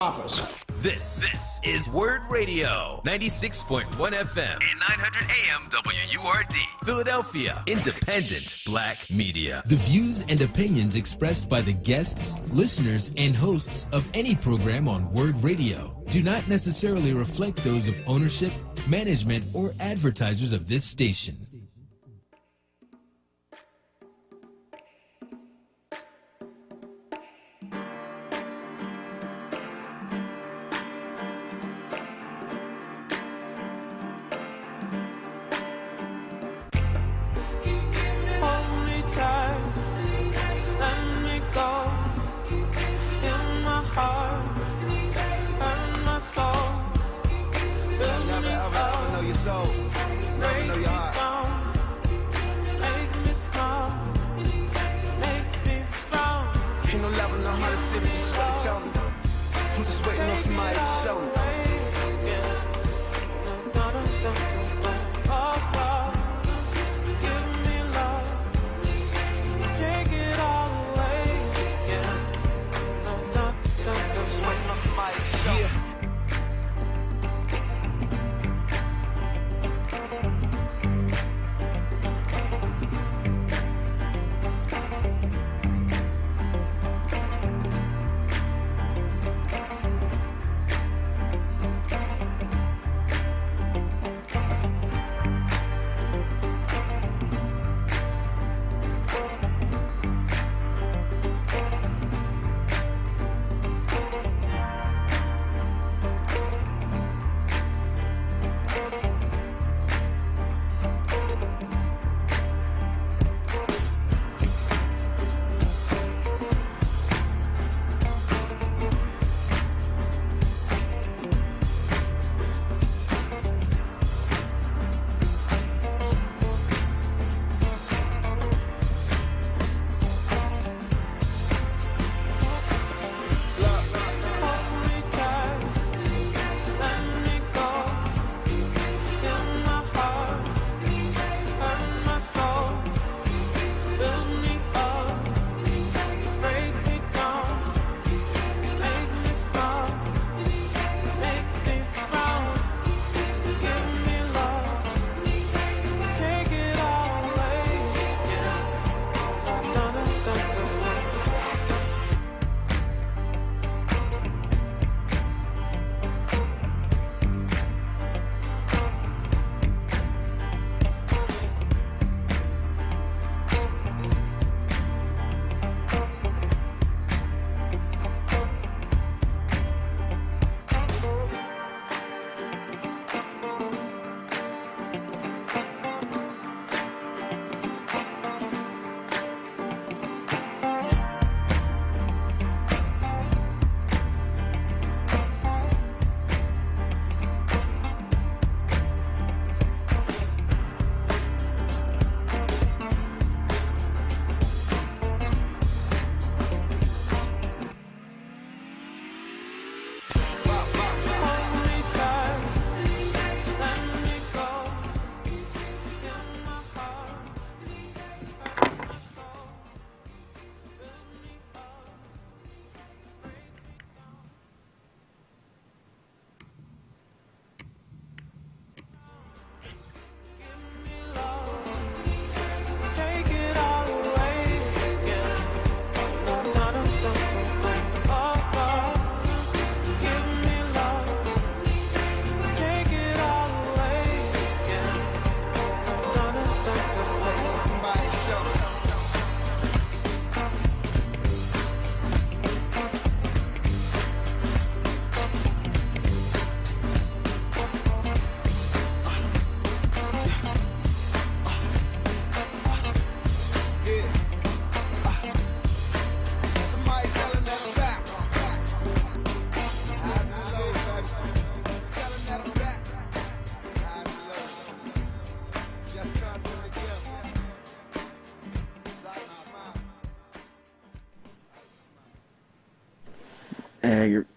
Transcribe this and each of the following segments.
This is WURD Radio, 96.1 FM and 900 AM WURD, Philadelphia, independent black media. The views and opinions expressed by the guests, listeners, and hosts of any program on WURD Radio do not necessarily reflect those of ownership, management, or advertisers of this station.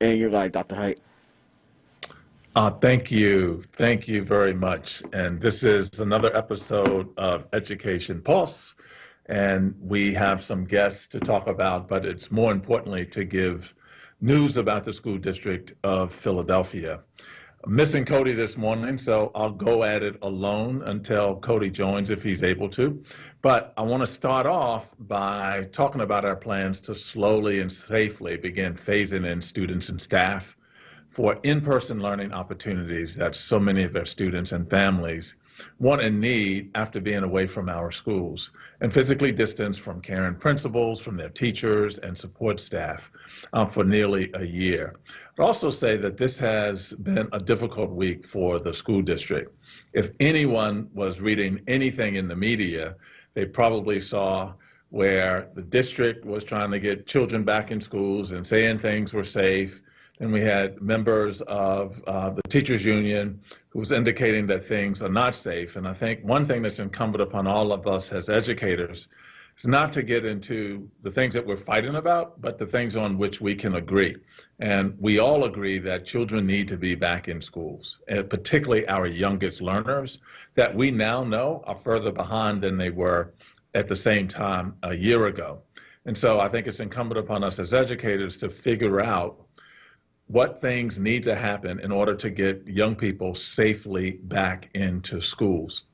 And you're like Dr. Height. Thank you. Thank you very much. And this is another episode of Education Pulse. And we have some guests to talk about, but it's more importantly to give news about the school district of Philadelphia. I'm missing Cody this morning, so I'll go at it alone until Cody joins if he's able to. But I want to start off by talking about our plans to slowly and safely begin phasing in students and staff for in-person learning opportunities that so many of our students and families want and need after being away from our schools and physically distanced from caring principals, from their teachers and support staff for nearly a year. I'd also say that this has been a difficult week for the school district. If anyone was reading anything in the media, they probably saw where the district was trying to get children back in schools and saying things were safe. And we had members of the teachers union who was indicating that things are not safe. And I think one thing that's incumbent upon all of us as educators is not to get into the things that we're fighting about, but the things on which we can agree. And we all agree that children need to be back in schools, and particularly our youngest learners that we now know are further behind than they were at the same time a year ago. And so I think it's incumbent upon us as educators to figure out what things need to happen in order to get young people safely back into schools.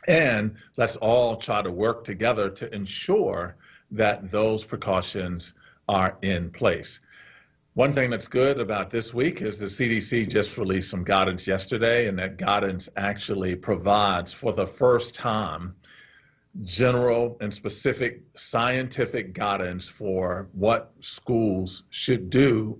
And let's all try to work together to ensure that those precautions are in place. One thing that's good about this week is the CDC just released some guidance yesterday, and that guidance actually provides for the first time general and specific scientific guidance for what schools should do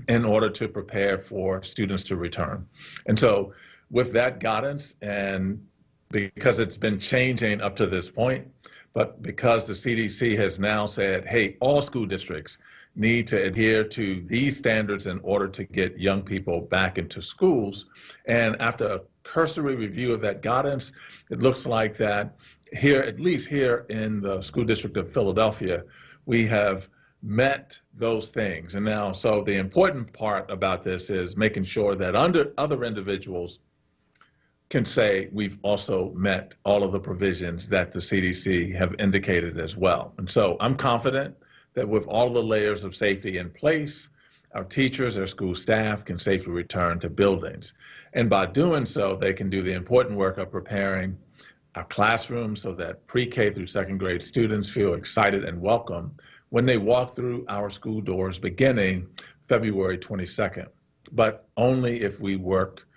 in order to prepare for students to return. And so with that guidance, and because it's been changing up to this point, but because the CDC has now said, hey, all school districts need to adhere to these standards in order to get young people back into schools. And after a cursory review of that guidance, it looks like that here, at least here in the school district of Philadelphia, we have met those things. And now, so the important part about this is making sure that other individuals can say we've also met all of the provisions that the CDC have indicated as well. And so I'm confident that with all the layers of safety in place, our teachers, our school staff can safely return to buildings. And by doing so, they can do the important work of preparing our classrooms so that pre-K through second grade students feel excited and welcome when they walk through our school doors beginning February 22nd, but only if we work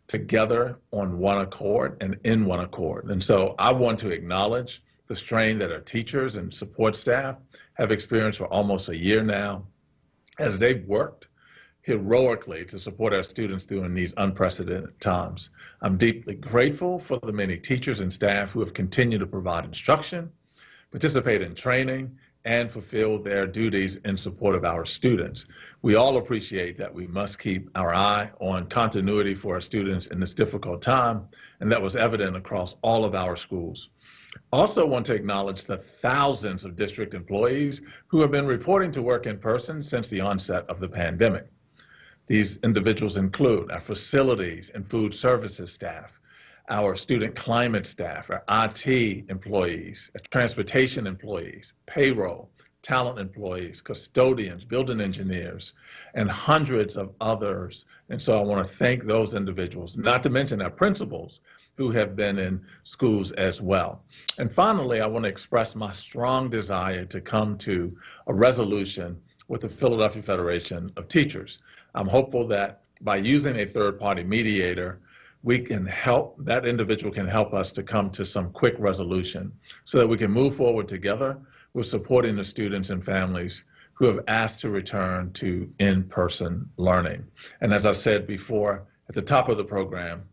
together on one accord and in one accord. And so I want to acknowledge the strain that our teachers and support staff have experienced for almost a year now as they've worked heroically to support our students during these unprecedented times. I'm deeply grateful for the many teachers and staff who have continued to provide instruction, participate in training, and fulfill their duties in support of our students. We all appreciate that we must keep our eye on continuity for our students in this difficult time, and that was evident across all of our schools. Also want to acknowledge the thousands of district employees who have been reporting to work in person since the onset of the pandemic. These individuals include our facilities and food services staff, our student climate staff, our IT employees, our transportation employees, payroll, talent employees, custodians, building engineers, and hundreds of others. And so I want to thank those individuals, not to mention our principals who have been in schools as well. And finally, I want to express my strong desire to come to a resolution with the Philadelphia Federation of Teachers. I'm hopeful that by using a third-party mediator, we can help, that individual can help us to come to some quick resolution so that we can move forward together with supporting the students and families who have asked to return to in-person learning. And as I said before, at the top of the program,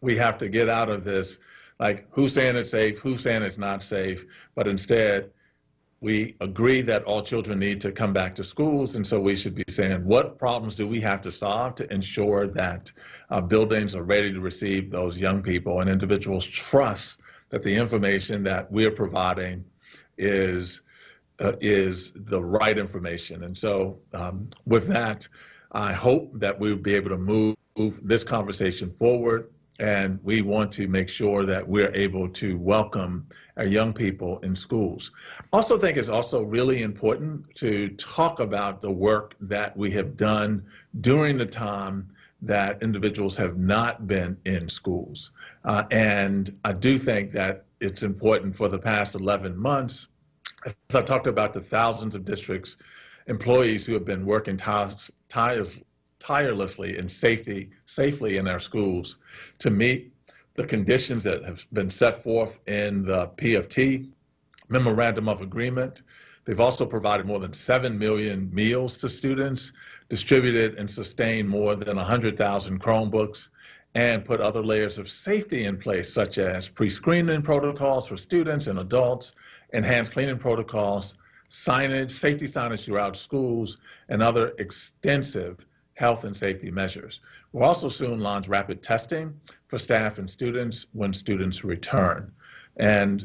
we have to get out of this, like who's saying it's safe, who's saying it's not safe, but instead we agree that all children need to come back to schools, and so we should be saying, what problems do we have to solve to ensure that buildings are ready to receive those young people and individuals trust that the information that we're providing is the right information. And so with that, I hope that we'll be able to move this conversation forward And we want to make sure that we're able to welcome our young people in schools. Also think it's also really important to talk about the work that we have done during the time that individuals have not been in schools. And I do think that it's important for the past 11 months, as I talked about the thousands of districts, employees who have been working tirelessly and safely in our schools to meet the conditions that have been set forth in the PFT Memorandum of Agreement. They've also provided more than 7 million meals to students, distributed and sustained more than 100,000 Chromebooks, and put other layers of safety in place, such as pre-screening protocols for students and adults, enhanced cleaning protocols, signage, safety signage throughout schools, and other extensive health and safety measures. We'll also soon launch rapid testing for staff and students when students return. And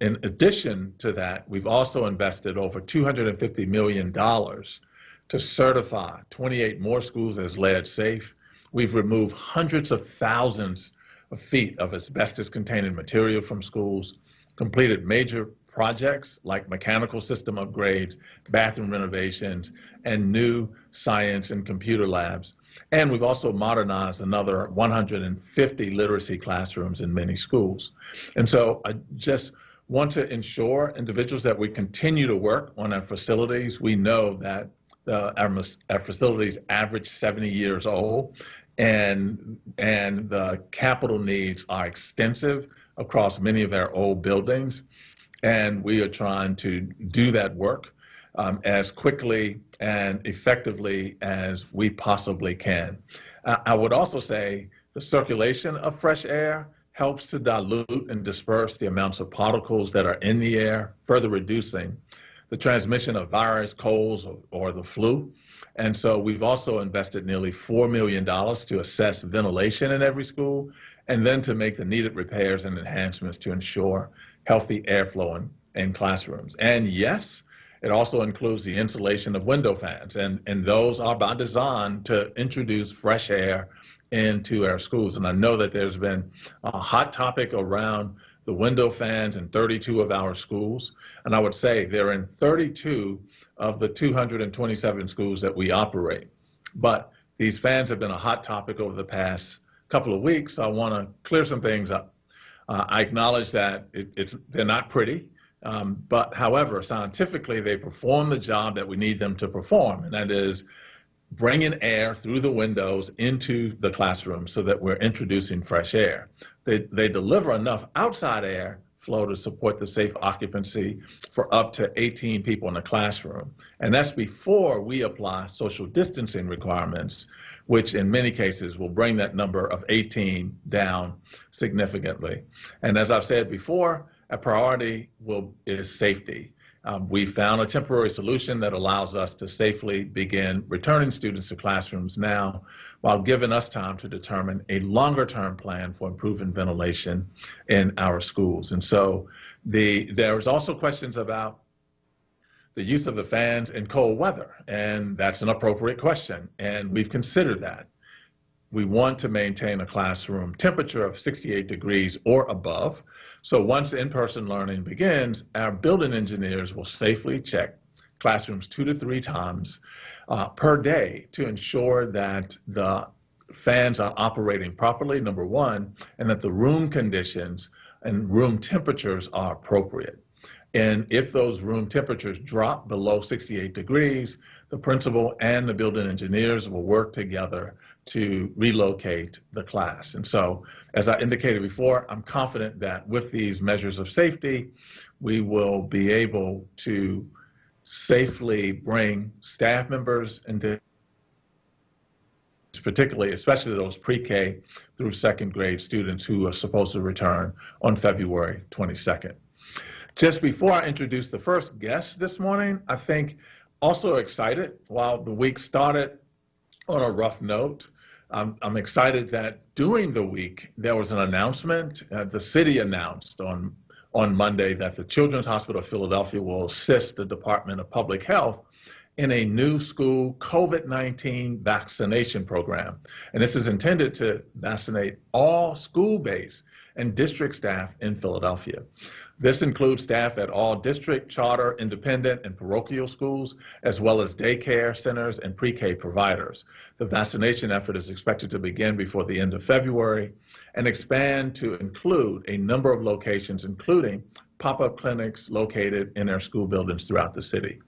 in addition to that, we've also invested over $250 million to certify 28 more schools as lead safe. We've removed hundreds of thousands of feet of asbestos-containing material from schools, completed major projects like mechanical system upgrades, bathroom renovations, and new science and computer labs. And we've also modernized another 150 literacy classrooms in many schools. And so I just want to ensure individuals that we continue to work on our facilities. We know that our facilities average 70 years old, and the capital needs are extensive across many of our old buildings. And we are trying to do that work as quickly and effectively as we possibly can. I would also say the circulation of fresh air helps to dilute and disperse the amounts of particles that are in the air, further reducing the transmission of virus, colds, or the flu. And so we've also invested nearly $4 million to assess ventilation in every school, and then to make the needed repairs and enhancements to ensure healthy airflow in classrooms. And yes, it also includes the installation of window fans, and those are by design to introduce fresh air into our schools. And I know that there's been a hot topic around the window fans in 32 of our schools, and I would say they're in 32 of the 227 schools that we operate. But these fans have been a hot topic over the past couple of weeks, so I want to clear some things up. I acknowledge that they're not pretty, but however, scientifically, they perform the job that we need them to perform, and that is bringing air through the windows into the classroom so that we're introducing fresh air. They deliver enough outside air flow to support the safe occupancy for up to 18 people in a classroom. And that's before we apply social distancing requirements, which in many cases will bring that number of 18 down significantly. And as I've said before, a priority is safety. We found a temporary solution that allows us to safely begin returning students to classrooms now, while giving us time to determine a longer-term plan for improving ventilation in our schools. And so there's also questions about the use of the fans in cold weather, and that's an appropriate question, and we've considered that. We want to maintain a classroom temperature of 68 degrees or above. So once in-person learning begins, our building engineers will safely check classrooms 2 to 3 times per day to ensure that the fans are operating properly, number one, and that the room conditions and room temperatures are appropriate. And if those room temperatures drop below 68 degrees, the principal and the building engineers will work together to relocate the class. And so, as I indicated before, I'm confident that with these measures of safety, we will be able to safely bring staff members into, especially those pre-K through second grade students who are supposed to return on February 22nd. Just before I introduce the first guest this morning, I think also excited, while the week started on a rough note, I'm excited that during the week there was an announcement. The city announced on Monday that the Children's Hospital of Philadelphia will assist the Department of Public Health in a new school COVID-19 vaccination program. And this is intended to vaccinate all school-based and district staff in Philadelphia. This includes staff at all district, charter, independent, and parochial schools, as well as daycare centers and pre-K providers. The vaccination effort is expected to begin before the end of February and expand to include a number of locations, including pop-up clinics located in our school buildings throughout the city.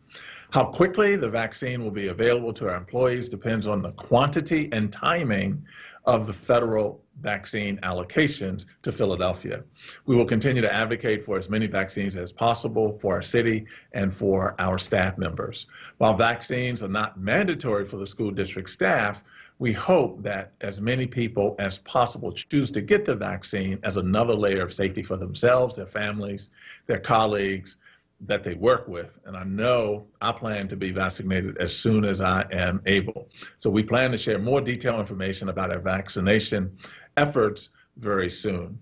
How quickly the vaccine will be available to our employees depends on the quantity and timing of the federal vaccine allocations to Philadelphia. We will continue to advocate for as many vaccines as possible for our city and for our staff members. While vaccines are not mandatory for the school district staff, we hope that as many people as possible choose to get the vaccine as another layer of safety for themselves, their families, their colleagues that they work with. And I know I plan to be vaccinated as soon as I am able. So we plan to share more detailed information about our vaccination efforts very soon.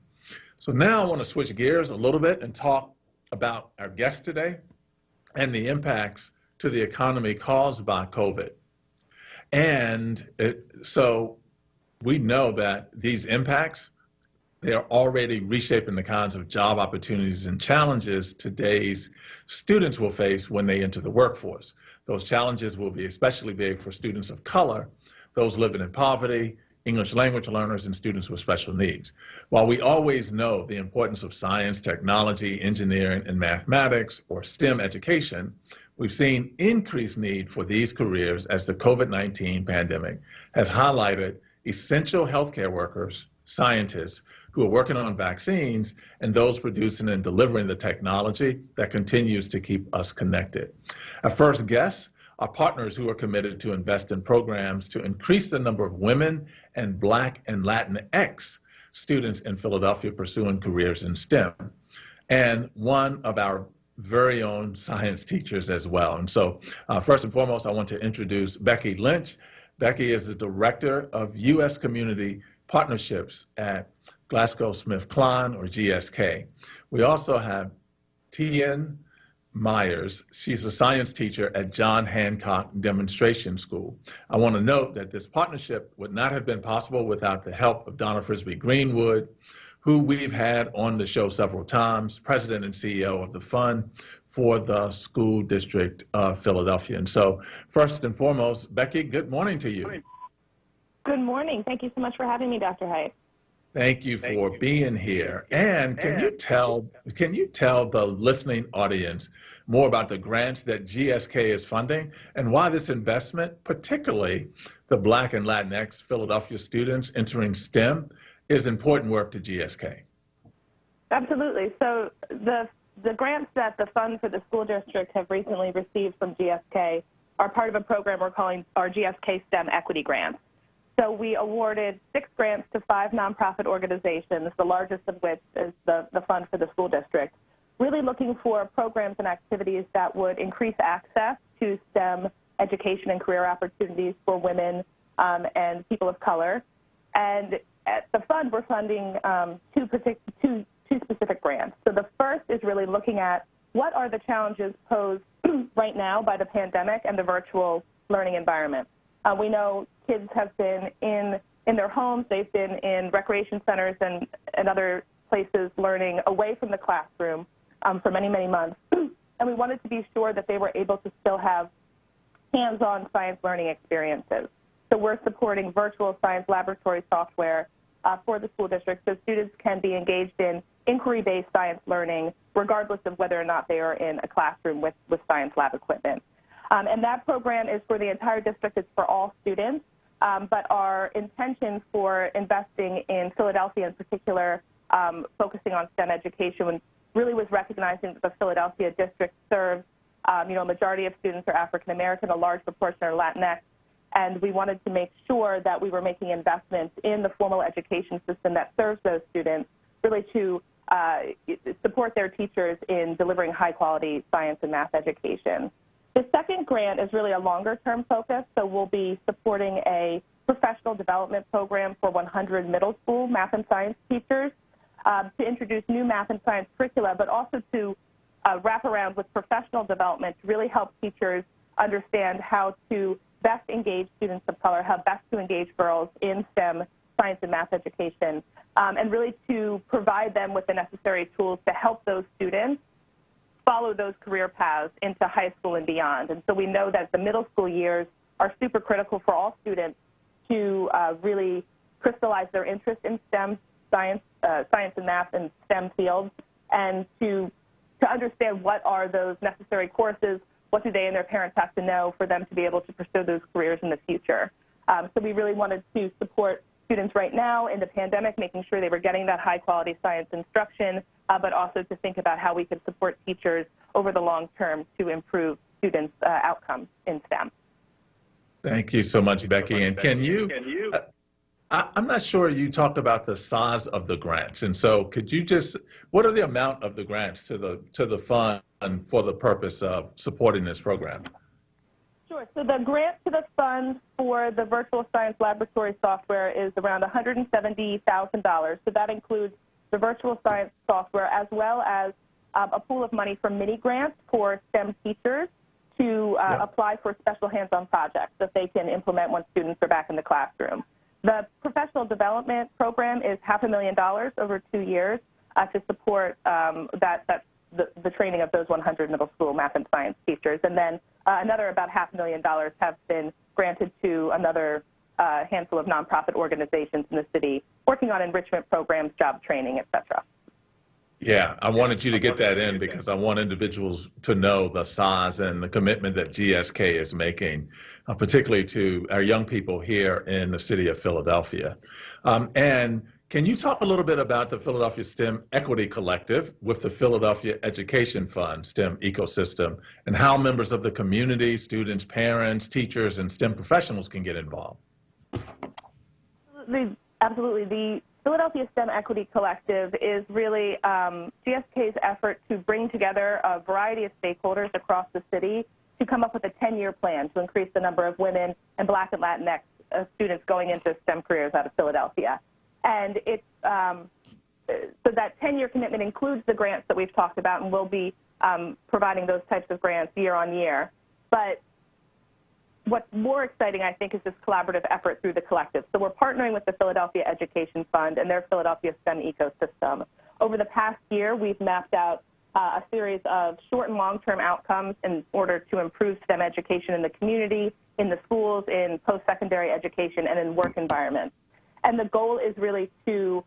So now I want to switch gears a little bit and talk about our guest today and the impacts to the economy caused by COVID. And so we know that these impacts, they are already reshaping the kinds of job opportunities and challenges today's students will face when they enter the workforce. Those challenges will be especially big for students of color, those living in poverty, English language learners, and students with special needs. While we always know the importance of science, technology, engineering, and mathematics, or STEM education, we've seen increased need for these careers as the COVID-19 pandemic has highlighted essential healthcare workers, scientists who are working on vaccines, and those producing and delivering the technology that continues to keep us connected. Our first guests are partners who are committed to invest in programs to increase the number of women and Black and Latinx students in Philadelphia pursuing careers in STEM, and one of our very own science teachers as well. And so first and foremost, I want to introduce Becky Lynch. Becky is the Director of U.S. Community Partnerships at GlaxoSmithKline, or GSK. We also have Tien Myers. She's a science teacher at John Hancock Demonstration School. I want to note that this partnership would not have been possible without the help of Donna Frisbee Greenwood, who we've had on the show several times, President and CEO of the Fund for the School District of Philadelphia. And so first and foremost, Becky, good morning to you. Good morning. Thank you so much for having me, Dr. Height. Thank you for being here. And can you tell the listening audience more about the grants that GSK is funding and why this investment, particularly the Black and Latinx Philadelphia students entering STEM, is important work to GSK? Absolutely. So the grants that the Fund for the School District have recently received from GSK are part of a program we're calling our GSK STEM Equity Grants. So we awarded 6 grants to 5 nonprofit organizations, the largest of which is the Fund for the School District, really looking for programs and activities that would increase access to STEM education and career opportunities for women and people of color. And at the Fund, we're funding two specific grants. So the first is really looking at what are the challenges posed right now by the pandemic and the virtual learning environment. We know kids have been in their homes, they've been in recreation centers and other places learning away from the classroom for many, many months. And we wanted to be sure that they were able to still have hands-on science learning experiences. So we're supporting virtual science laboratory software for the school district so students can be engaged in inquiry-based science learning regardless of whether or not they are in a classroom with science lab equipment. And that program is for the entire district. It's for all students. But our intention for investing in Philadelphia in particular, focusing on STEM education, really was recognizing that the Philadelphia district serves, a majority of students are African American, a large proportion are Latinx, and we wanted to make sure that we were making investments in the formal education system that serves those students, really to support their teachers in delivering high-quality science and math education. The second grant is really a longer-term focus, so we'll be supporting a professional development program for 100 middle school math and science teachers to introduce new math and science curricula, but also to wrap around with professional development to really help teachers understand how to best engage students of color, how best to engage girls in STEM, science and math education, and really to provide them with the necessary tools to help those students follow those career paths into high school and beyond. And so we know that the middle school years are super critical for all students to really crystallize their interest in STEM, science and math and STEM fields, and to understand what are those necessary courses, what do they and their parents have to know for them to be able to pursue those careers in the future. So we really wanted to support students right now in the pandemic, making sure they were getting that high-quality science instruction, but also to think about how we could support teachers over the long term to improve students' outcomes in STEM. Thank you so much, Becky. And can you I'm not sure you talked about the size of the grants. And so could you just, what are the amount of the grants to the fund for the purpose of supporting this program? Sure. So the grant to the fund for the virtual science laboratory software is around $170,000. So that includes the virtual science software as well as a pool of money for mini grants for STEM teachers to apply for special hands-on projects that they can implement once students are back in the classroom. The professional development program is $500,000 over 2 years to support the training of those 100 middle school math and science teachers. And then another about $500,000 have been granted to another handful of nonprofit organizations in the city working on enrichment programs, job training, et cetera. Yeah, I wanted you to get that in because I want individuals to know the size and the commitment that GSK is making, particularly to our young people here in the city of Philadelphia. And can you talk a little bit about the Philadelphia STEM Equity Collective with the Philadelphia Education Fund STEM ecosystem and how members of the community, students, parents, teachers, and STEM professionals can get involved? Absolutely. The Philadelphia STEM Equity Collective is really GSK's effort to bring together a variety of stakeholders across the city to come up with a 10-year plan to increase the number of women and Black and Latinx students going into STEM careers out of Philadelphia. And it's so that 10-year commitment includes the grants that we've talked about, and we'll be providing those types of grants year on year. But what's more exciting, I think, is this collaborative effort through the collective. So we're partnering with the Philadelphia Education Fund and their Philadelphia STEM ecosystem. Over the past year, we've mapped out a series of short and long-term outcomes in order to improve STEM education in the community, in the schools, in post-secondary education, and in work environments. And the goal is really to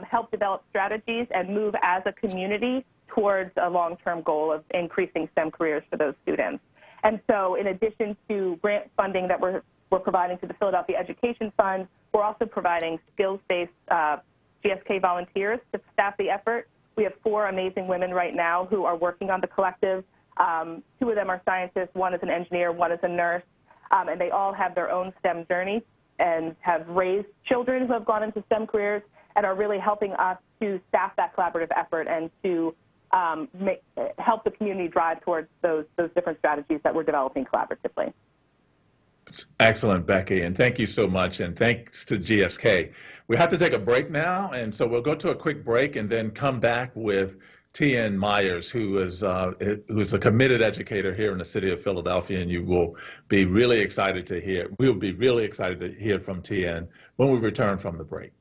help develop strategies and move as a community towards a long-term goal of increasing STEM careers for those students. And so in addition to grant funding that we're providing to the Philadelphia Education Fund, we're also providing skills-based GSK volunteers to staff the effort. We have 4 amazing women right now who are working on the collective. 2 of them are scientists, 1 is an engineer, 1 is a nurse, and they all have their own STEM journey and have raised children who have gone into STEM careers and are really helping us to staff that collaborative effort and to help the community drive towards those different strategies that we're developing collaboratively. Excellent, Becky, and thank you so much, and thanks to GSK. We have to take a break now, and so we'll go to a quick break and then come back with T.N. Myers, who is a committed educator here in the city of Philadelphia, and you will be really excited to hear. We'll be really excited to hear from T.N. when we return from the break.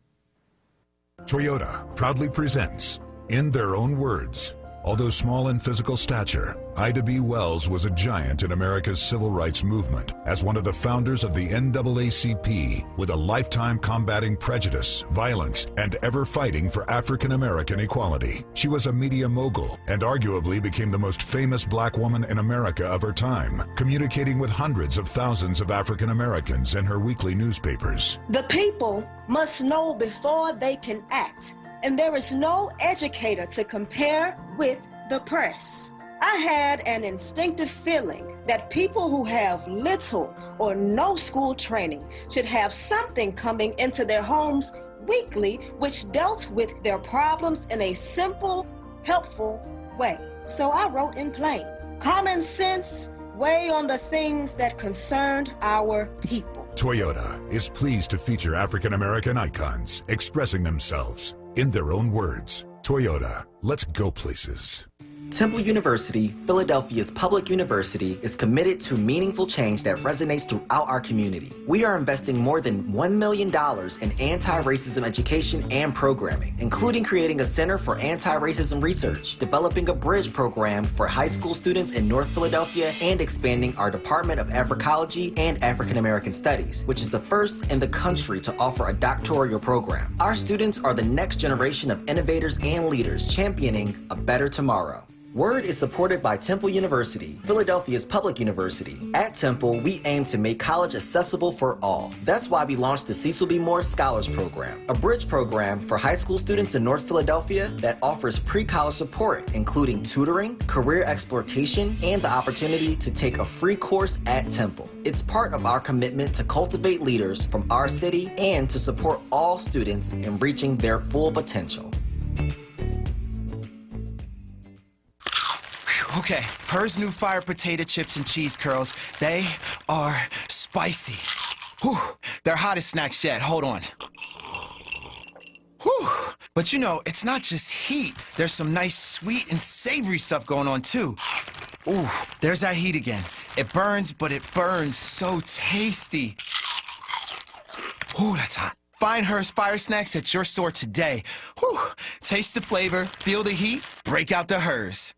Toyota proudly presents In Their Own Words. Although small in physical stature, Ida B. Wells was a giant in America's civil rights movement. As one of the founders of the NAACP, with a lifetime combating prejudice, violence, and ever fighting for African American equality, she was a media mogul and arguably became the most famous black woman in America of her time, communicating with hundreds of thousands of African Americans in her weekly newspapers. The people must know before they can act. And there is no educator to compare with the press. I had an instinctive feeling that people who have little or no school training should have something coming into their homes weekly which dealt with their problems in a simple, helpful way. So I wrote in plain, common sense, weigh on the things that concerned our people. Toyota is pleased to feature African American icons expressing themselves in their own words. Toyota, let's go places. Temple University, Philadelphia's public university, is committed to meaningful change that resonates throughout our community. We are investing more than $1 million in anti-racism education and programming, including creating a Center for Anti-Racism Research, developing a bridge program for high school students in North Philadelphia, and expanding our Department of Africology and African American Studies, which is the first in the country to offer a doctoral program. Our students are the next generation of innovators and leaders championing a better tomorrow. WURD is supported by Temple University, Philadelphia's public university. At Temple, we aim to make college accessible for all. That's why we launched the Cecil B. Moore Scholars Program, a bridge program for high school students in North Philadelphia that offers pre-college support, including tutoring, career exploitation, and the opportunity to take a free course at Temple. It's part of our commitment to cultivate leaders from our city and to support all students in reaching their full potential. Okay, Her's new fire potato chips and cheese curls, they are spicy. Whew, they're hottest snacks yet, hold on. Whew, but you know, it's not just heat. There's some nice sweet and savory stuff going on too. Ooh, there's that heat again. It burns, but it burns so tasty. Ooh, that's hot. Find Her's Fire Snacks at your store today. Whew, taste the flavor, feel the heat, break out the Her's.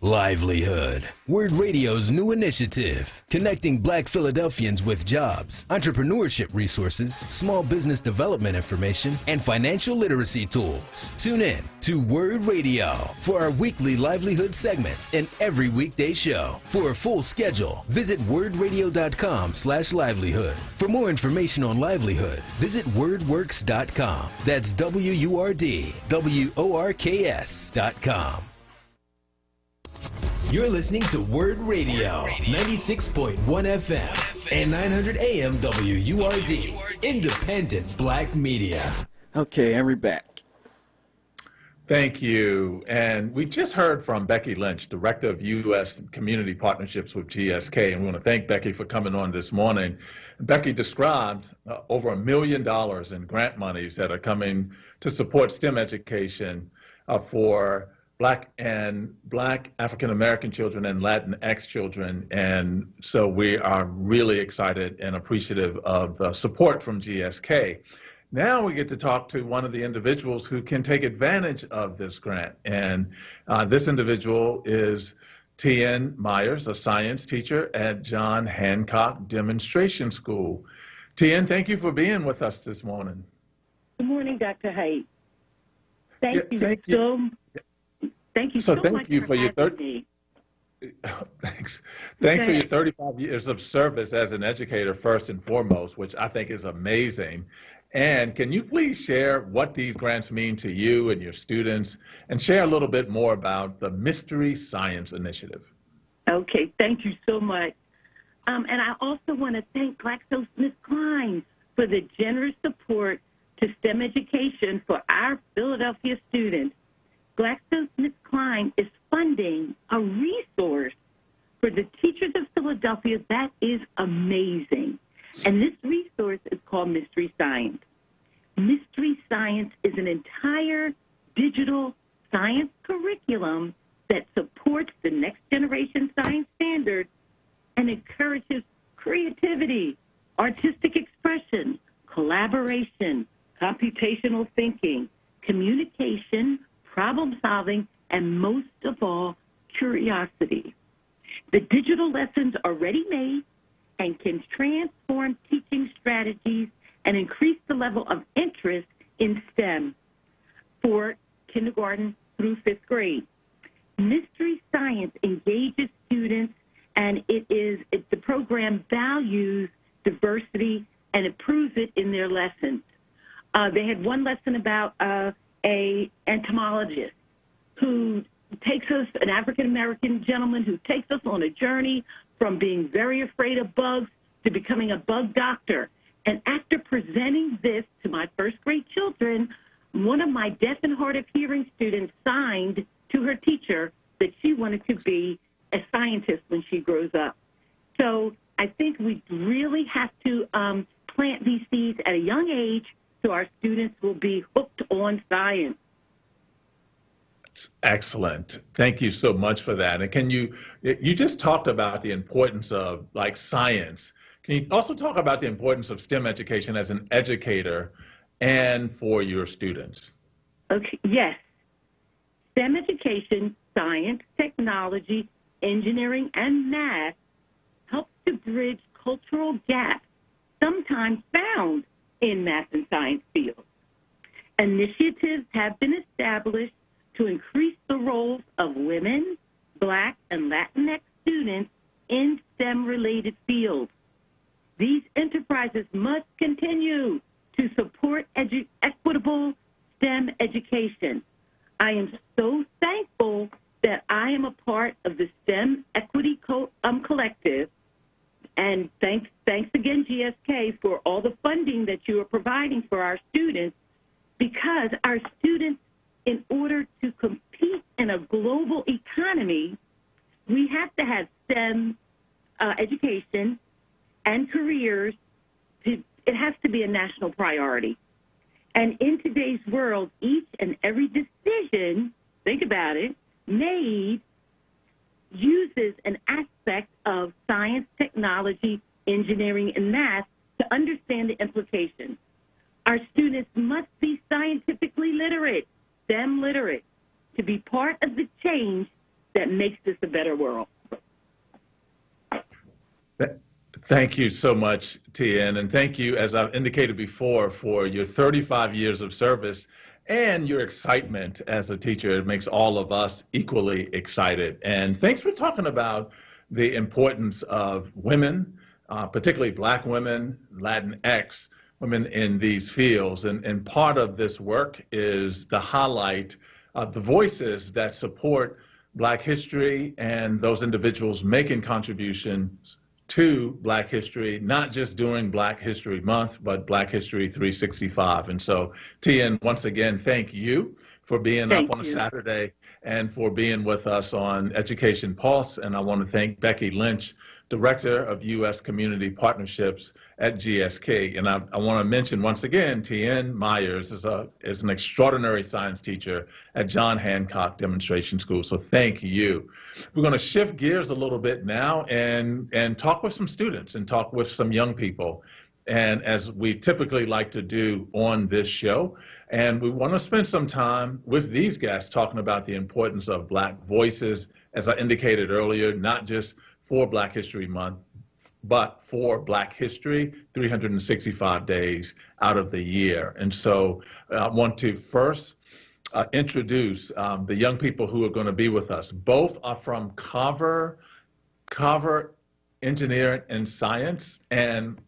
Livelihood, WURD Radio's new initiative, connecting Black Philadelphians with jobs, entrepreneurship resources, small business development information, and financial literacy tools. Tune in to WURD Radio for our weekly livelihood segments and every weekday show. For a full schedule, visit wordradio.com/livelihood. For more information on livelihood, visit wordworks.com. That's WURDWORKS.com. You're listening to WURD Radio, 96.1 FM and 900 AM WURD, independent Black media. Okay, and we're back. Thank you. And we just heard from Becky Lynch, Director of U.S. Community Partnerships with GSK, and we want to thank Becky for coming on this morning. Becky described over $1 million in grant monies that are coming to support STEM education for Black African American children and Latinx children. And so we are really excited and appreciative of the support from GSK. Now we get to talk to one of the individuals who can take advantage of this grant. And this individual is T.N. Myers, a science teacher at John Hancock Demonstration School. T.N., thank you for being with us this morning. Good morning, Dr. Haidt. Thank you so much for your Thanks for your 35 years of service as an educator, first and foremost, which I think is amazing. And can you please share what these grants mean to you and your students, and share a little bit more about the Mystery Science Initiative? Okay, thank you so much. And I also want to thank GlaxoSmithKline for the generous support to STEM education for our Philadelphia students. GlaxoSmithKline is funding a resource for the teachers of Philadelphia that is amazing. And this resource is called Mystery Science. Mystery Science is an entire digital science curriculum that supports the next generation science standards and encourages creativity, artistic expression, collaboration, computational thinking, communication, problem solving, and most of all, curiosity. The digital lessons are ready-made and can transform teaching strategies and increase the level of interest in STEM for kindergarten through 5th grade. Mystery Science engages students, and the program values diversity and improves it in their lessons. They had one lesson about a entomologist who takes us, an African-American gentleman who takes us on a journey from being very afraid of bugs to becoming a bug doctor. And after presenting this to my first grade children, one of my deaf and hard of hearing students signed to her teacher that she wanted to be a scientist when she grows up. So I think we really have to plant these seeds at a young age so our students will be hooked on science. Excellent. Thank you so much for that. And you just talked about the importance of like science. Can you also talk about the importance of STEM education as an educator and for your students? Okay, yes. STEM education, science, technology, engineering, and math helps to bridge cultural gaps sometimes found in math and science fields. Initiatives have been established to increase the roles of women, Black, and Latinx students in STEM-related fields. These enterprises must continue to support equitable STEM education. I am so thankful that I am a part of the STEM Equity Collective, and thanks again, GSK, for all the funding that you are providing for our students, because our students, in order to compete in a global economy, we have to have STEM education and careers. It has to be a national priority. And in today's world, each and every decision, think about it, made uses an aspect of science, technology, engineering, and math to understand the implications. Our students must be scientifically literate, STEM literate, to be part of the change that makes this a better world. Thank you so much, Tien, and thank you, as I've indicated before, for your 35 years of service and your excitement as a teacher. It makes all of us equally excited. And thanks for talking about the importance of women, particularly Black women, Latinx women in these fields. And part of this work is to highlight the voices that support Black history and those individuals making contributions to Black history, not just during Black History Month, but Black History 365. And so, Tien, once again, thank you for being up on a Saturday and for being with us on Education Pulse. And I want to thank Becky Lynch, Director of U.S. Community Partnerships at GSK. And I want to mention once again, Tien Myers is an extraordinary science teacher at John Hancock Demonstration School. So thank you. We're going to shift gears a little bit now and talk with some students and talk with some young people. And as we typically like to do on this show, and we want to spend some time with these guests talking about the importance of Black voices, as I indicated earlier, not just for Black History Month, but for Black history, 365 days out of the year. And so I want to first introduce the young people who are going to be with us. Both are from Carver Engineering and Science, and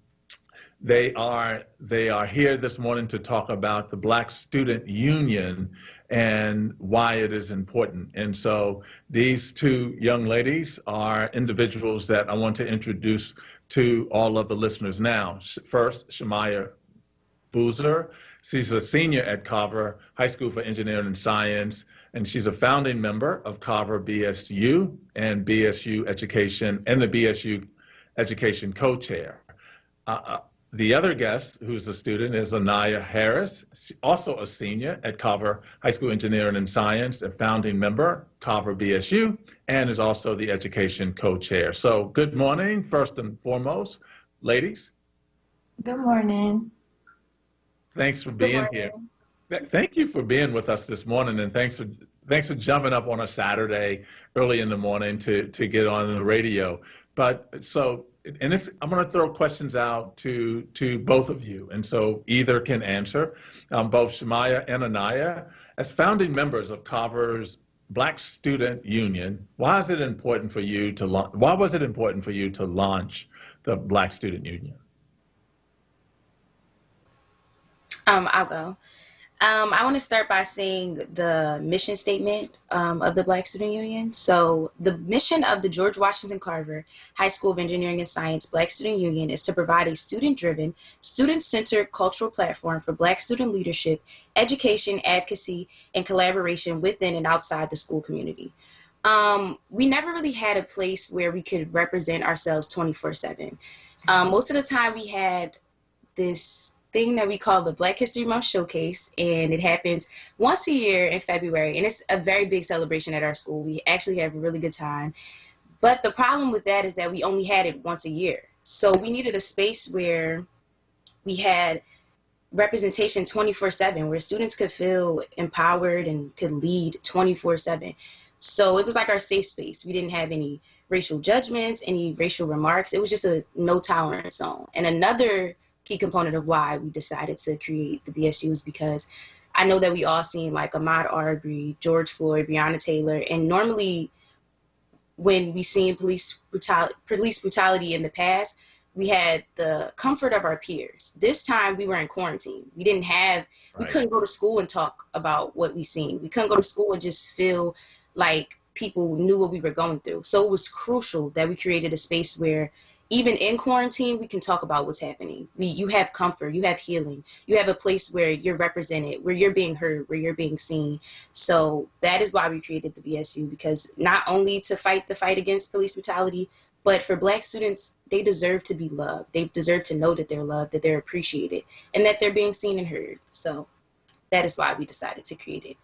they are here this morning to talk about the Black Student Union and why it is important. And so these two young ladies are individuals that I want to introduce to all of the listeners now. First, Shamaya Boozer. She's a senior at Carver High School for Engineering and Science, and she's a founding member of Carver BSU and BSU Education and the BSU Education co-chair. The other guest, who's a student, is Anaya Harris, also a senior at Carver High School Engineering and Science, a founding member, Carver BSU, and is also the education co-chair. So good morning, first and foremost, ladies. Good morning. Thanks for being here. Thank you for being with us this morning, and thanks for jumping up on a Saturday early in the morning to get on the radio. But so, and I'm going to throw questions out to both of you, and so either can answer. Both Shamaya and Anaya, as founding members of Carver's Black Student Union, why was it important for you to launch the Black Student Union? I'll go. I want to start by saying the mission statement of the Black Student Union. So the mission of the George Washington Carver High School of Engineering and Science Black Student Union is to provide a student-driven, student-centered cultural platform for Black student leadership, education, advocacy, and collaboration within and outside the school community. We never really had a place where we could represent ourselves 24/7. Most of the time we had this thing that we call the Black History Month Showcase, and it happens once a year in February, and it's a very big celebration at our school. We actually have a really good time. But the problem with that is that we only had it once a year. So we needed a space where we had representation 24/7, where students could feel empowered and could lead 24/7. So it was like our safe space. We didn't have any racial judgments, any racial remarks. It was just a no tolerance zone. And another key component of why we decided to create the BSU is because I know that we all seen like Ahmaud Arbery, George Floyd, Breonna Taylor, and normally when we seen police brutality in the past, we had the comfort of our peers. This time we were in quarantine. We didn't have, we couldn't go to school and talk about what we seen. We couldn't go to school and just feel like people knew what we were going through. So it was crucial that we created a space where even in quarantine, we can talk about what's happening. You have comfort, you have healing, you have a place where you're represented, where you're being heard, where you're being seen. So that is why we created the BSU, because not only to fight the fight against police brutality, but for Black students, they deserve to be loved. They deserve to know that they're loved, that they're appreciated, and that they're being seen and heard. So that is why we decided to create it.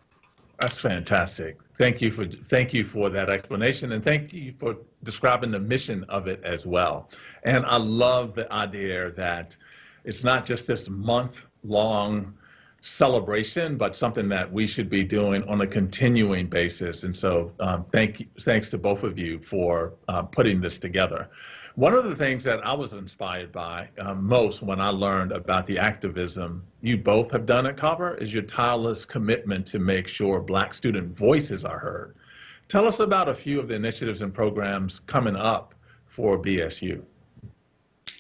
That's fantastic. Thank you for that explanation, and thank you for describing the mission of it as well. And I love the idea that it's not just this month-long celebration, but something that we should be doing on a continuing basis. And so thanks to both of you for putting this together. One of the things that I was inspired by most when I learned about the activism you both have done at Carver is your tireless commitment to make sure Black student voices are heard. Tell us about a few of the initiatives and programs coming up for BSU.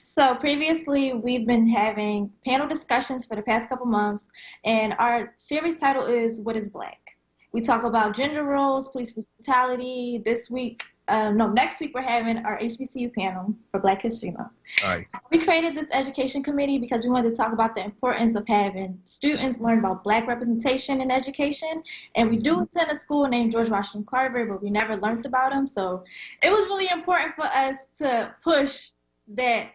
So previously, we've been having panel discussions for the past couple months, and our series title is What is Black? We talk about gender roles, police brutality. Next week we're having our HBCU panel for Black History Month. Right. We created this education committee because we wanted to talk about the importance of having students learn about Black representation in education. And we do attend a school named George Washington Carver, but we never learned about them. So it was really important for us to push that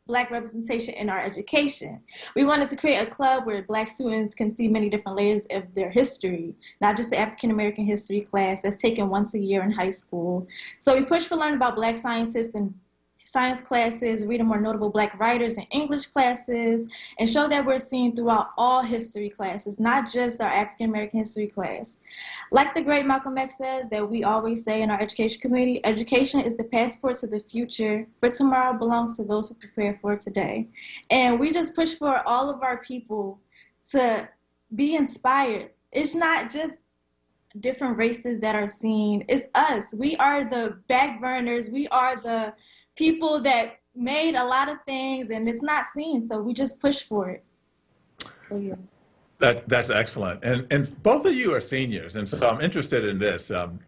Black representation in our education. We wanted to create a club where Black students can see many different layers of their history, not just the African American history class that's taken once a year in high school. So we pushed for learning about Black scientists in science classes, reading more notable Black writers in English classes, and show that we're seen throughout all history classes, not just our African American history class. Like the great Malcolm X says, that we always say in our education committee, education is the passport to the future, for tomorrow belongs to those who prepare for today. And we just push for all of our people to be inspired. It's not just different races that are seen, it's us. We are the back burners, we are the people that made a lot of things, and it's not seen, so we just push for it. So, yeah. That's excellent. And both of you are seniors, and so I'm interested in this. I'm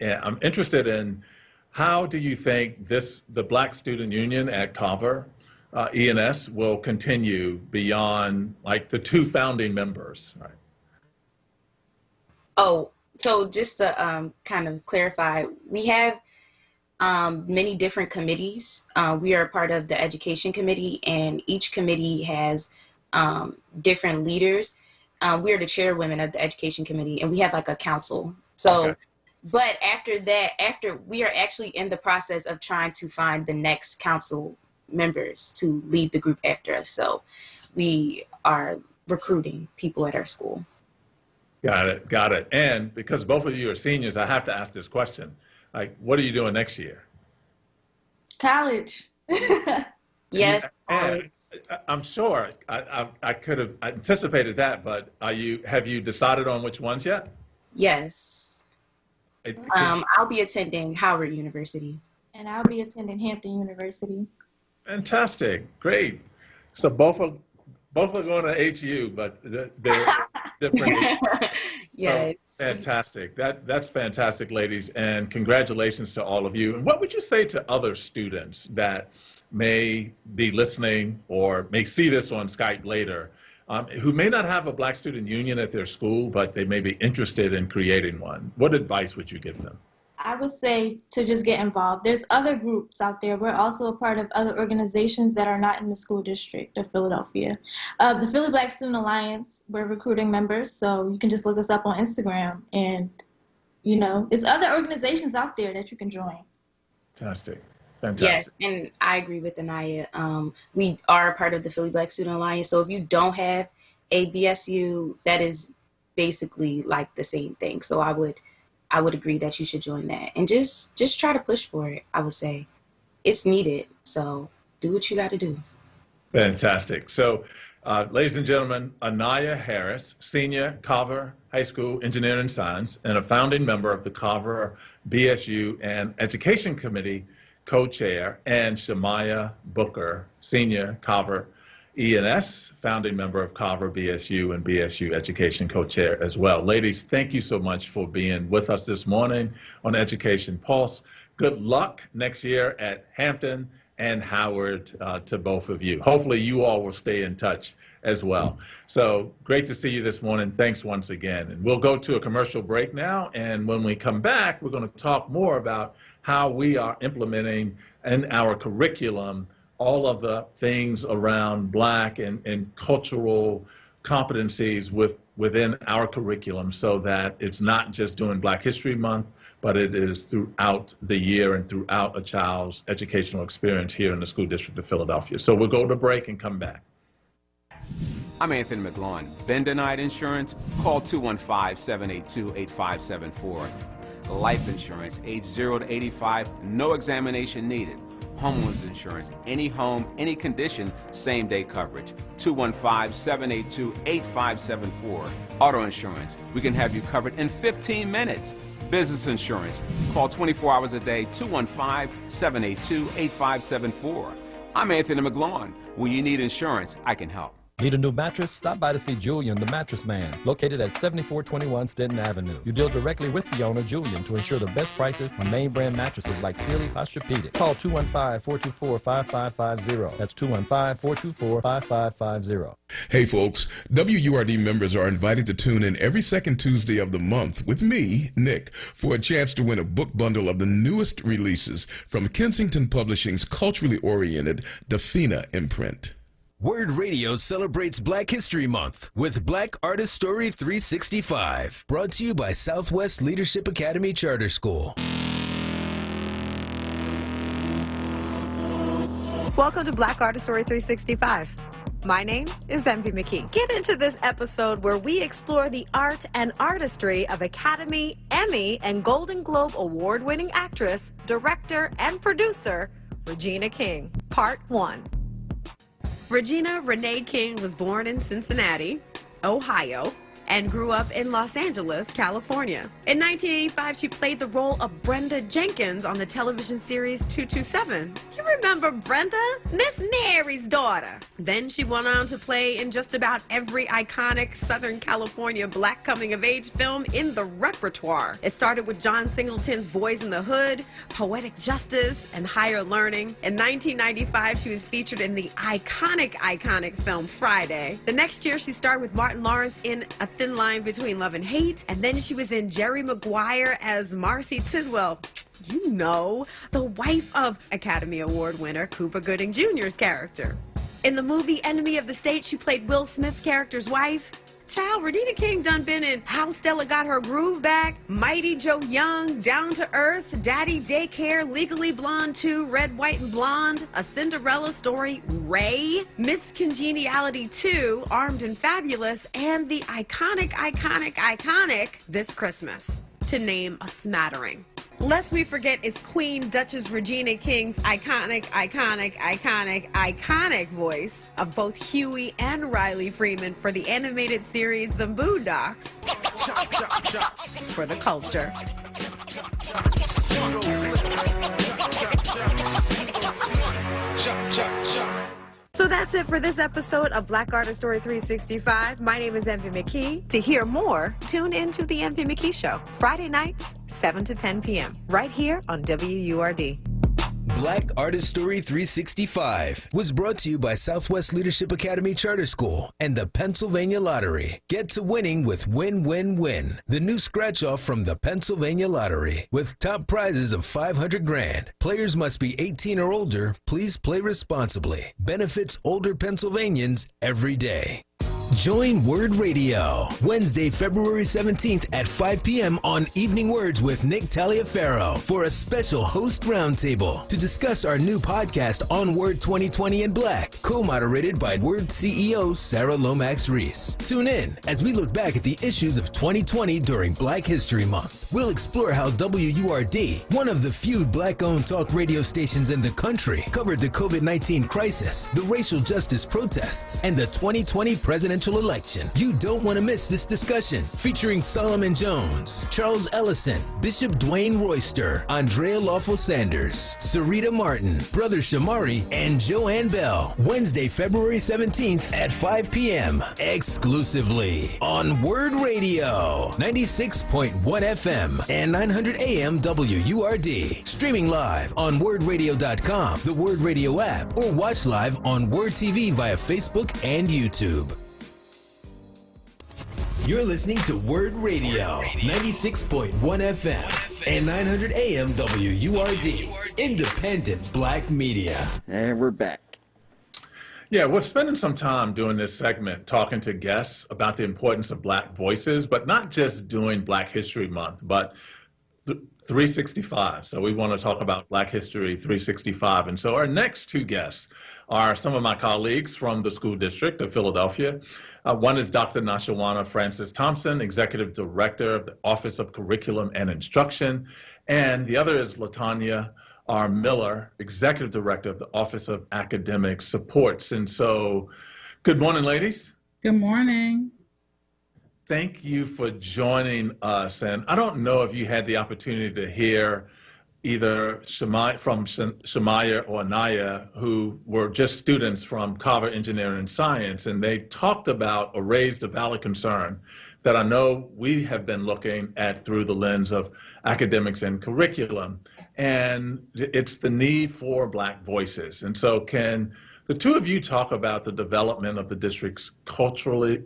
interested in how do you think the Black Student Union at Carver, ENS, will continue beyond like the two founding members, right? Oh, so just to kind of clarify, we have many different committees. We are a part of the education committee, and each committee has different leaders. We are the chairwomen of the education committee, and we have like a council. So, okay. But after that, we are actually in the process of trying to find the next council members to lead the group after us. So we are recruiting people at our school. Got it. And because both of you are seniors, I have to ask this question. Like, what are you doing next year? College. Yes. And I'm sure I could have anticipated that, but have you decided on which ones yet? Yes. I'll be attending Howard University. And I'll be attending Hampton University. Fantastic. Great. So both are going to HU, but they're different. Yes. So, fantastic. That's fantastic, ladies, and congratulations to all of you. And what would you say to other students that may be listening or may see this on Skype later, who may not have a Black Student Union at their school, but they may be interested in creating one? What advice would you give them? I would say to just get involved. There's other groups out there. We're also a part of other organizations that are not in the school district of Philadelphia. The Philly Black Student Alliance, we're recruiting members, so you can just look us up on Instagram. And, you know, there's other organizations out there that you can join. Fantastic. Yes, and I agree with Anaya. We are a part of the Philly Black Student Alliance, so if you don't have a BSU, that is basically like the same thing. So I would agree that you should join that and just try to push for it. I would say it's needed. So do what you got to do. Fantastic. So, ladies and gentlemen, Anaya Harris, senior Carver High School Engineering and Science, and a founding member of the Carver BSU and Education Committee co-chair, and Shamaya Booker, senior Carver E&S, founding member of Carver BSU and BSU Education co-chair as well. Ladies, thank you so much for being with us this morning on Education Pulse. Good luck next year at Hampton and Howard to both of you. Hopefully you all will stay in touch as well. So great to see you this morning. Thanks once again. And we'll go to a commercial break now. And when we come back, we're going to talk more about how we are implementing in our curriculum all of the things around Black and cultural competencies within our curriculum, so that it's not just during Black History Month, but it is throughout the year and throughout a child's educational experience here in the School District of Philadelphia. So we'll go to break and come back. I'm Anthony McGlaughlin. Been denied insurance? Call 215-782-8574. Life insurance, age 0 to 85, no examination needed. Homeowners insurance, any home, any condition, same-day coverage. 215-782-8574. Auto insurance, we can have you covered in 15 minutes. Business insurance, call 24 hours a day, 215-782-8574. I'm Anthony McGlaughlin. When you need insurance, I can help. Need a new mattress? Stop by to see Julian, the Mattress Man, located at 7421 Stenton Avenue. You deal directly with the owner, Julian, to ensure the best prices on name brand mattresses like Sealy, Posturepedic. Call 215-424-5550. That's 215-424-5550. Hey folks, WURD members are invited to tune in every second Tuesday of the month with me, Nick, for a chance to win a book bundle of the newest releases from Kensington Publishing's culturally oriented Dafina imprint. WURD Radio celebrates Black History Month with Black Artist Story 365, brought to you by Southwest Leadership Academy Charter School. Welcome to Black Artist Story 365. My name is Envy McKee. Get into this episode where we explore the art and artistry of Academy, Emmy, and Golden Globe award-winning actress, director, and producer, Regina King. Part 1. Regina Renee King was born in Cincinnati, Ohio, and grew up in Los Angeles, California. In 1985, she played the role of Brenda Jenkins on the television series 227. You remember Brenda? Miss Mary's daughter. Then she went on to play in just about every iconic Southern California Black coming-of-age film in the repertoire. It started with John Singleton's Boys in the Hood, Poetic Justice, and Higher Learning. In 1995, she was featured in the iconic film Friday. The next year, she starred with Martin Lawrence in A Thin Line Between Love and Hate, and then she was in Jerry Maguire as Marcy Tidwell. You know, the wife of Academy Award winner Cuba Gooding Jr.'s character. In the movie Enemy of the State, she played Will Smith's character's wife. Child, Regina King done been in How Stella Got Her Groove Back, Mighty Joe Young, Down to Earth, Daddy Daycare, Legally Blonde 2, Red, White, and Blonde, A Cinderella Story, Ray, Miss Congeniality 2, Armed and Fabulous, and the iconic This Christmas, to name a smattering. Lest we forget is Queen Duchess Regina King's iconic voice of both Huey and Riley Freeman for the animated series The Boondocks. For the culture. So that's it for this episode of Black Artist Story 365. My name is Envy McKee. To hear more, tune in to The Envy McKee Show, Friday nights, 7 to 10 p.m., right here on WURD. Black Artist Story 365 was brought to you by Southwest Leadership Academy Charter School and the Pennsylvania Lottery. Get to winning with Win Win Win, the new scratch-off from the Pennsylvania Lottery, with top prizes of $500,000. Players must be 18 or older. Please play responsibly. Benefits older Pennsylvanians every day. Join WURD Radio Wednesday, February 17th at 5 p.m. on Evening Words with Nick Taliaferro for a special host roundtable to discuss our new podcast onWURD 2020 in Black, co-moderated by WURD CEO Sarah Lomax-Reese. Tune in as we look back at the issues of 2020 during Black History Month. We'll explore how WURD, one of the few Black-owned talk radio stations in the country, covered the COVID-19 crisis, the racial justice protests, and the 2020 presidential election. You don't want to miss this discussion, featuring Solomon Jones, Charles Ellison, Bishop Dwayne Royster, Andrea Lawful Sanders, Sarita Martin, Brother Shamari, and Joanne Bell. Wednesday, February 17th at 5 p.m. exclusively on WURD Radio, 96.1 FM and 900 AM WURD. Streaming live on WURDradio.com, the WURD Radio app, or watch live on WURD TV via Facebook and YouTube. You're listening to WURD Radio, 96.1 FM and 900 AM WURD, independent Black media. And we're back. Yeah, we're spending some time doing this segment talking to guests about the importance of Black voices, but not just doing Black History Month, but 365. So we want to talk about Black History 365. And so our next two guests are some of my colleagues from the school district of Philadelphia. One is Dr. Nashawana Francis Thompson, Executive Director of the Office of Curriculum and Instruction. And the other is LaTanya R. Miller, Executive Director of the Office of Academic Supports. And so, good morning, ladies. Good morning. Thank you for joining us. And I don't know if you had the opportunity to hear either Shamaya or Anaya, who were just students from Carver Engineering and Science, and they talked about or raised a valid concern that I know we have been looking at through the lens of academics and curriculum, and it's the need for Black voices. And so can the two of you talk about the development of the district's culturally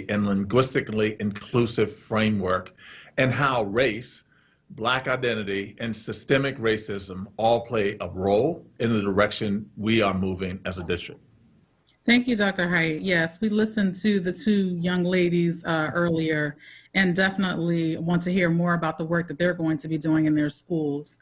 and linguistically inclusive framework and how race, Black identity, and systemic racism all play a role in the direction we are moving as a district? Thank you, Dr. Haidt. Yes, we listened to the two young ladies earlier and definitely want to hear more about the work that they're going to be doing in their schools.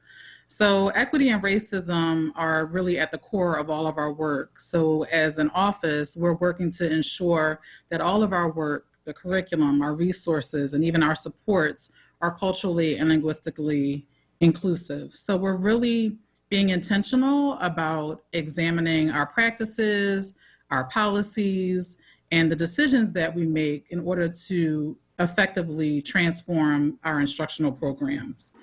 So equity and racism are really at the core of all of our work. So as an office, we're working to ensure that all of our work, the curriculum, our resources, and even our supports are culturally and linguistically inclusive. So we're really being intentional about examining our practices, our policies, and the decisions that we make in order to effectively transform our instructional programs.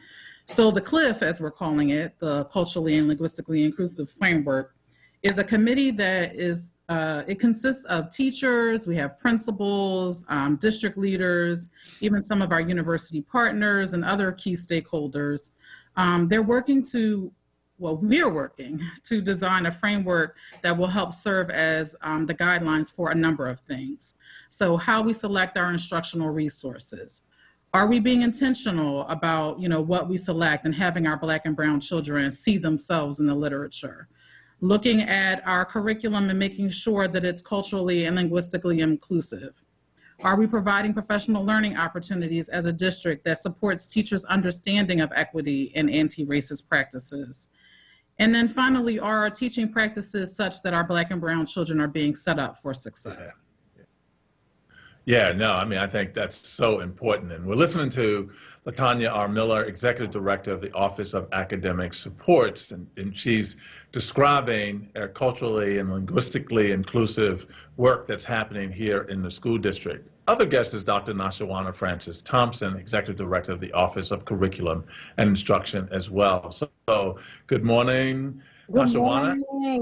So the CLIF, as we're calling it, the Culturally and Linguistically Inclusive Framework, is a committee that is it consists of teachers, we have principals, district leaders, even some of our university partners and other key stakeholders. We're working to design a framework that will help serve as the guidelines for a number of things. So how we select our instructional resources. Are we being intentional about what we select and having our Black and brown children see themselves in the literature? Looking at our curriculum and making sure that it's culturally and linguistically inclusive. Are we providing professional learning opportunities as a district that supports teachers' understanding of equity and anti-racist practices? And then finally, are our teaching practices such that our Black and brown children are being set up for success? Yeah, no, I mean, I think that's so important. And we're listening to LaTanya R. Miller, Executive Director of the Office of Academic Supports, and she's describing culturally and linguistically inclusive work that's happening here in the school district. Other guest is Dr. Nashawana Francis Thompson, Executive Director of the Office of Curriculum and Instruction as well. So good morning, Nashawana.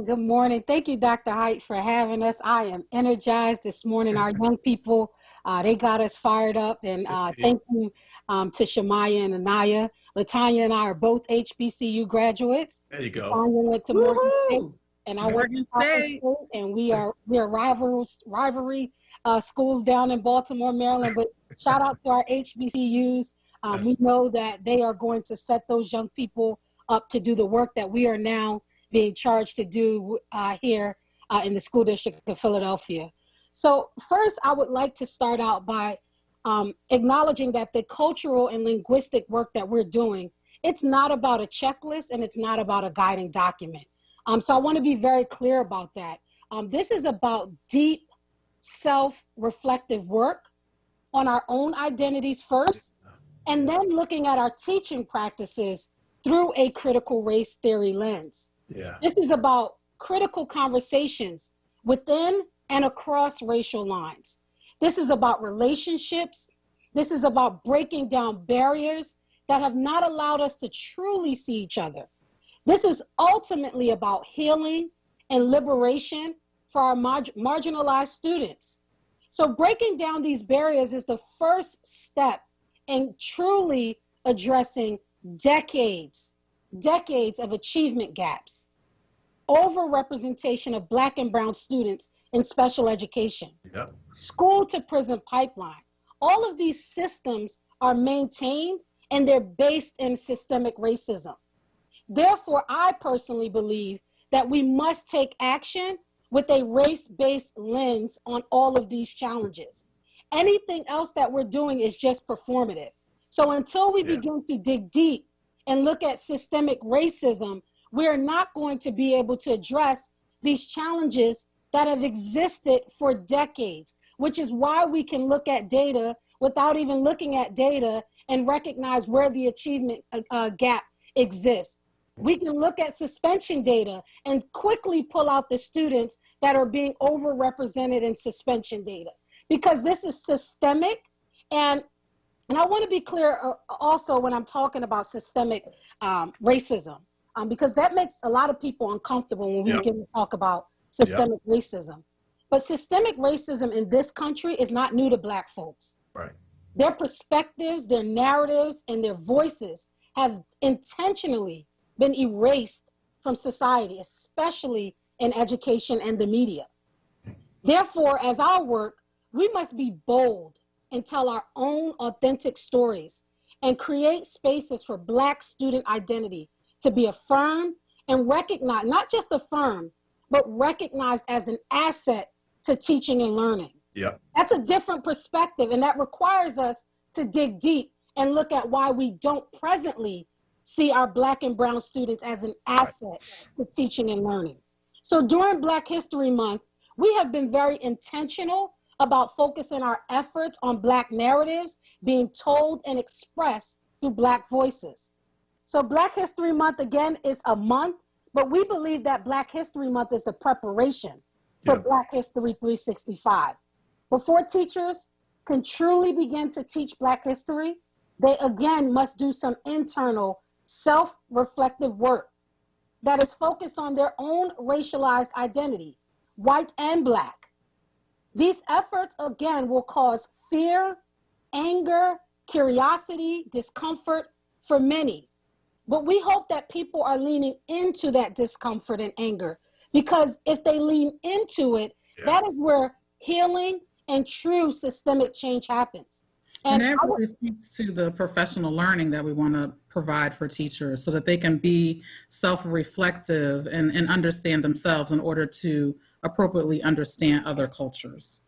Good morning. Thank you, Dr. Haidt, for having us. I am energized this morning. Our young people They got us fired up, and thank you to Shamaya and Anaya. Latanya and I are both HBCU graduates. There you go. Latanya went to Morgan State, and I went to State, and we are rivalry schools down in Baltimore, Maryland. But shout out to our HBCUs. We know that they are going to set those young people up to do the work that we are now being charged to do here in the School District of Philadelphia. So first, I would like to start out by acknowledging that the cultural and linguistic work that we're doing, it's not about a checklist and it's not about a guiding document. So I want to be very clear about that. This is about deep self-reflective work on our own identities first, and then looking at our teaching practices through a critical race theory lens. Yeah. This is about critical conversations within and across racial lines. This is about relationships. This is about breaking down barriers that have not allowed us to truly see each other. This is ultimately about healing and liberation for our marginalized students. So breaking down these barriers is the first step in truly addressing decades of achievement gaps, overrepresentation of Black and brown students in special education, school to prison pipeline. All of these systems are maintained and they're based in systemic racism. Therefore, I personally believe that we must take action with a race-based lens on all of these challenges. Anything else that we're doing is just performative. So until we begin to dig deep and look at systemic racism, we're not going to be able to address these challenges that have existed for decades, which is why we can look at data without even looking at data and recognize where the achievement gap exists. We can look at suspension data and quickly pull out the students that are being overrepresented in suspension data, because this is systemic. And I want to be clear also when I'm talking about systemic racism, because that makes a lot of people uncomfortable when we begin to talk about systemic racism. But systemic racism in this country is not new to Black folks. Right. Their perspectives, their narratives, and their voices have intentionally been erased from society, especially in education and the media. Therefore, as our work, we must be bold and tell our own authentic stories and create spaces for Black student identity to be affirmed and recognized, not just affirmed, but recognized as an asset to teaching and learning. Yeah. That's a different perspective, and that requires us to dig deep and look at why we don't presently see our Black and brown students as an asset to teaching and learning. So during Black History Month, we have been very intentional about focusing our efforts on Black narratives being told and expressed through Black voices. So Black History Month, again, is a month, but we believe that Black History Month is the preparation for Black History 365. Before teachers can truly begin to teach Black history, they again must do some internal self-reflective work that is focused on their own racialized identity, white and Black. These efforts, again, will cause fear, anger, curiosity, discomfort for many. But we hope that people are leaning into that discomfort and anger, because if they lean into it, that is where healing and true systemic change happens. And that really speaks to the professional learning that we want to provide for teachers so that they can be self-reflective and understand themselves in order to appropriately understand other cultures.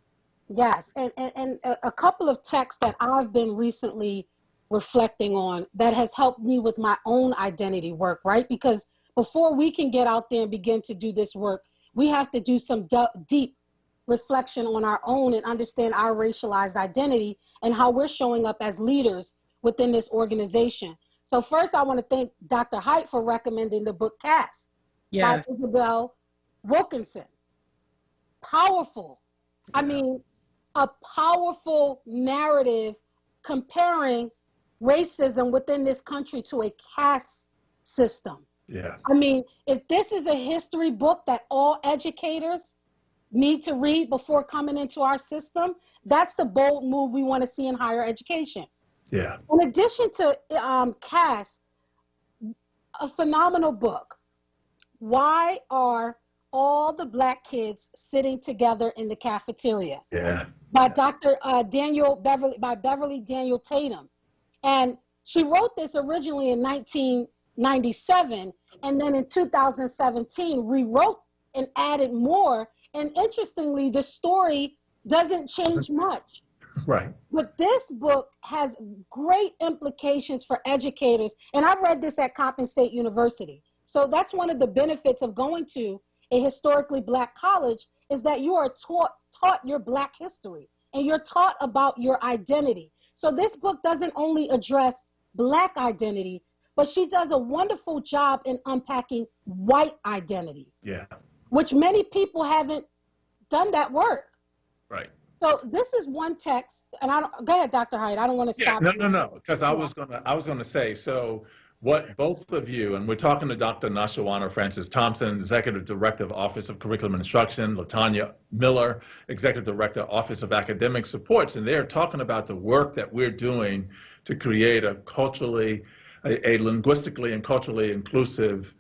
Yes, and a couple of texts that I've been recently reflecting on that has helped me with my own identity work, right? Because before we can get out there and begin to do this work, we have to do some deep reflection on our own and understand our racialized identity and how we're showing up as leaders within this organization. So first, I want to thank Dr. Haidt for recommending the book Caste by Isabel Wilkinson. Powerful. I mean, a powerful narrative comparing racism within this country to a caste system. Yeah. I mean, if this is a history book that all educators need to read before coming into our system, that's the bold move we want to see in higher education. Yeah. In addition to Cass, a phenomenal book. Why are all the Black kids sitting together in the cafeteria? Yeah. By Beverly Daniel Tatum. And she wrote this originally in 1997, and then in 2017 rewrote and added more. And interestingly, the story doesn't change much. Right. But this book has great implications for educators. And I read this at Coppin State University. So that's one of the benefits of going to a historically Black college, is that you are taught your Black history and you're taught about your identity. So this book doesn't only address Black identity, but she does a wonderful job in unpacking white identity. Yeah. Which many people haven't done that work. Right. So this is one text, and go ahead, Dr. Hyde. I don't want to stop. No, because I was gonna say, so what both of you, and we're talking to Dr. Nashawana Francis Thompson, Executive Director of Office of Curriculum and Instruction, LaTanya Miller, Executive Director, Office of Academic Supports, and they're talking about the work that we're doing to create a linguistically and culturally inclusive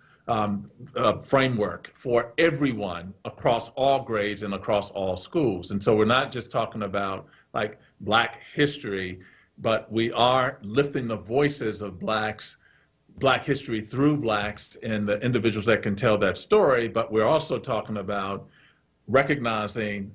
framework for everyone across all grades and across all schools. And so we're not just talking about like Black history, but we are lifting the voices of Black history through Blacks and the individuals that can tell that story. But we're also talking about recognizing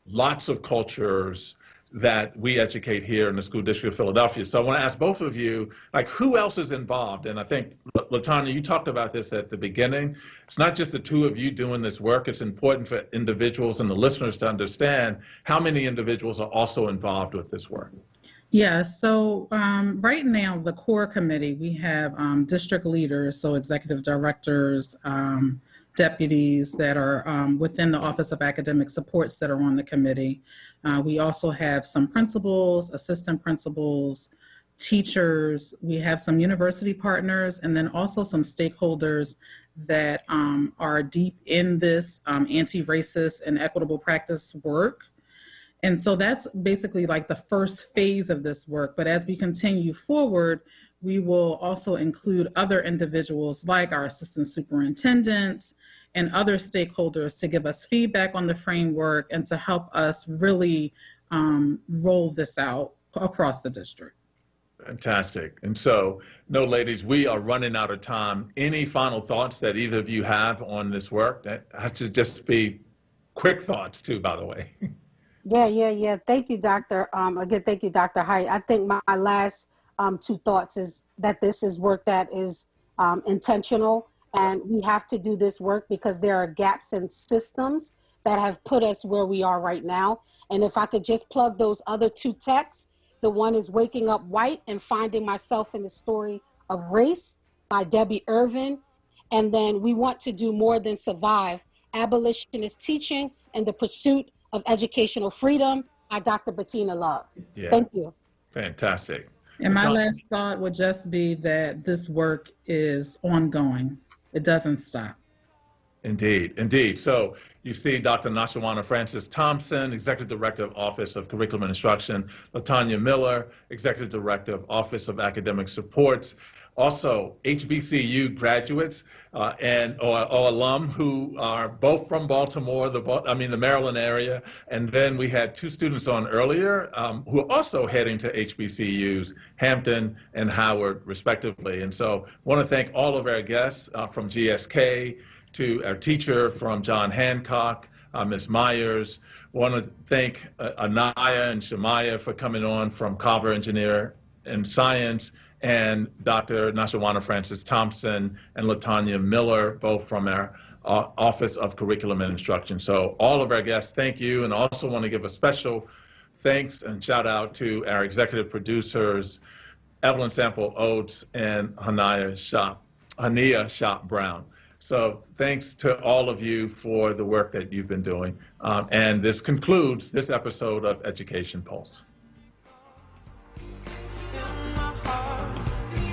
lots of cultures that we educate here in the School District of Philadelphia. So I want to ask both of you, like, who else is involved? And I think, LaTanya, you talked about this at the beginning. It's not just the two of you doing this work. It's important for individuals and the listeners to understand how many individuals are also involved with this work. Yeah, so right now, the core committee, we have district leaders, so executive directors, deputies that are within the Office of Academic Supports that are on the committee. We also have some principals, assistant principals, teachers. We have some university partners, and then also some stakeholders that are deep in this anti-racist and equitable practice work. And so that's basically like the first phase of this work. But as we continue forward, we will also include other individuals like our assistant superintendents and other stakeholders to give us feedback on the framework and to help us really roll this out across the district. Fantastic. And so, no, ladies, we are running out of time. Any final thoughts that either of you have on this work? That has to just be quick thoughts too, by the way. Yeah. Thank you, Dr. Again, thank you, Dr. Height. I think my last two thoughts is that this is work that is intentional, and we have to do this work because there are gaps in systems that have put us where we are right now. And if I could just plug those other two texts, the one is Waking Up White and Finding Myself in the Story of Race by Debbie Irvin. And then We Want to Do More Than Survive, Abolitionist Teaching and the Pursuit of Educational Freedom by Dr. Bettina Love. Yeah. Thank you. Fantastic. And my last thought would just be that this work is ongoing. It doesn't stop. Indeed. So you see Dr. Nashawana Francis Thompson, Executive Director of Office of Curriculum and Instruction, LaTanya Miller, Executive Director of Office of Academic Supports, also HBCU graduates or alum who are both from Baltimore, the Maryland area. And then we had two students on earlier who are also heading to HBCUs, Hampton and Howard, respectively. And so I want to thank all of our guests from GSK, to our teacher from John Hancock, Ms. Myers. I want to thank Anaya and Shemaya for coming on from Carver Engineer and Science, and Dr. Nashawana Francis Thompson and LaTanya Miller, both from our Office of Curriculum and Instruction. So all of our guests, thank you. And also want to give a special thanks and shout out to our executive producers, Evelyn Sample Oates and Hania Shop Brown. So thanks to all of you for the work that you've been doing. And this concludes this episode of Education Pulse.